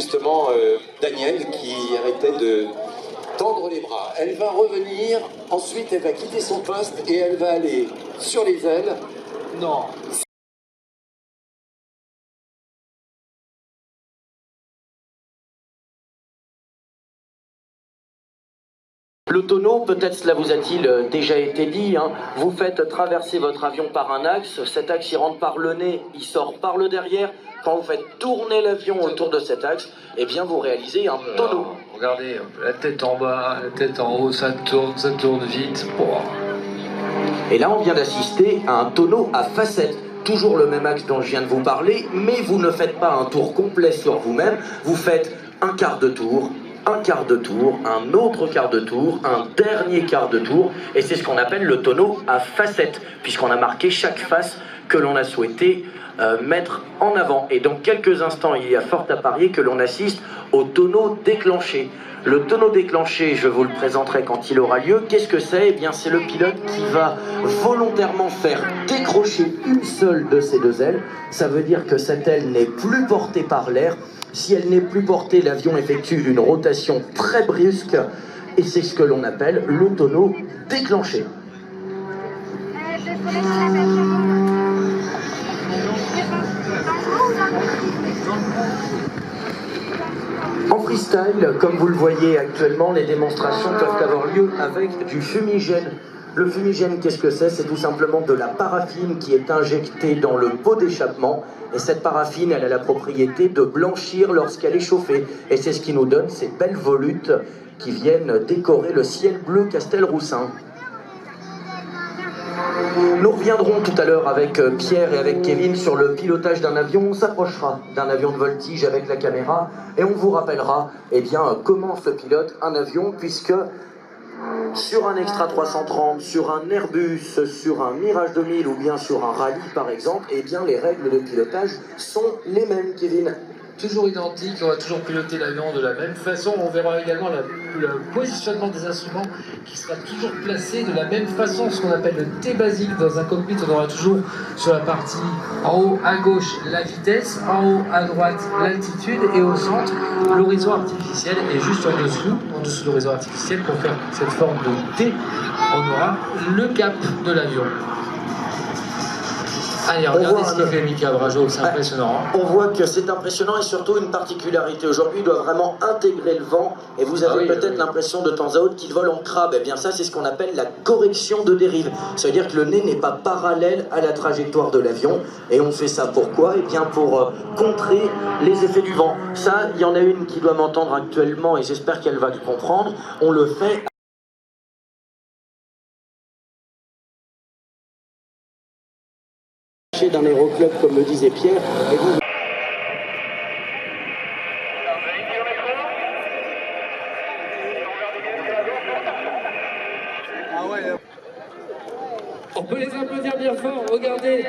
justement Daniel qui arrêtait de tendre les bras. Elle va revenir, ensuite elle va quitter son poste et elle va aller sur les ailes. Non. Le tonneau, peut-être cela vous a-t-il déjà été dit, hein, vous faites traverser votre avion par un axe, cet axe il rentre par le nez, il sort par le derrière. Quand vous faites tourner l'avion autour de cet axe, eh bien vous réalisez un tonneau. Regardez, la tête en bas, la tête en haut, ça tourne vite. Et là on vient d'assister à un tonneau à facettes. Toujours le même axe dont je viens de vous parler, mais vous ne faites pas un tour complet sur vous-même, vous faites un quart de tour, un quart de tour, un autre quart de tour, un dernier quart de tour, et c'est ce qu'on appelle le tonneau à facettes, puisqu'on a marqué chaque face que l'on a souhaité mettre en avant. Et dans quelques instants, il y a fort à parier que l'on assiste au tonneau déclenché. Le tonneau déclenché, je vous le présenterai quand il aura lieu. Qu'est-ce que c'est? Eh bien, c'est le pilote qui va volontairement faire décrocher une seule de ses deux ailes. Ça veut dire que cette aile n'est plus portée par l'air. Si elle n'est plus portée, l'avion effectue une rotation très brusque. Et c'est ce que l'on appelle le tonneau déclenché. En freestyle, comme vous le voyez actuellement, les démonstrations peuvent avoir lieu avec du fumigène. Le fumigène, qu'est-ce que c'est? C'est tout simplement de la paraffine qui est injectée dans le pot d'échappement. Et cette paraffine, elle a la propriété de blanchir lorsqu'elle est chauffée. Et c'est ce qui nous donne ces belles volutes qui viennent décorer le ciel bleu Castelroussin. Nous reviendrons tout à l'heure avec Pierre et avec Kevin sur le pilotage d'un avion. On s'approchera d'un avion de voltige avec la caméra et on vous rappellera eh bien, comment se pilote un avion, puisque sur un Extra 330, sur un Airbus, sur un Mirage 2000 ou bien sur un rallye par exemple, eh bien les règles de pilotage sont les mêmes, Kevin. Toujours identique, on va toujours piloter l'avion de la même façon. On verra également le positionnement des instruments qui sera toujours placé de la même façon, ce qu'on appelle le T basique. Dans un cockpit, on aura toujours sur la partie en haut à gauche la vitesse, en haut à droite l'altitude et au centre l'horizon artificiel. Et juste en dessous de l'horizon artificiel, pour faire cette forme de T, on aura le cap de l'avion. Allez, regardez ce qu'il fait Mika Brajo, c'est impressionnant. Hein. On voit que c'est impressionnant et surtout une particularité. Aujourd'hui, il doit vraiment intégrer le vent et vous avez peut-être l'impression de temps à autre qu'il vole en crabe. Eh bien ça, c'est ce qu'on appelle la correction de dérive. Ça veut dire que le nez n'est pas parallèle à la trajectoire de l'avion. Et on fait ça pourquoi? Eh bien pour contrer les effets du vent. Ça, il y en a une qui doit m'entendre actuellement et j'espère qu'elle va comprendre. On le fait d'un aéroclub, comme le disait Pierre. Et vous... On peut les applaudir bien fort, regardez.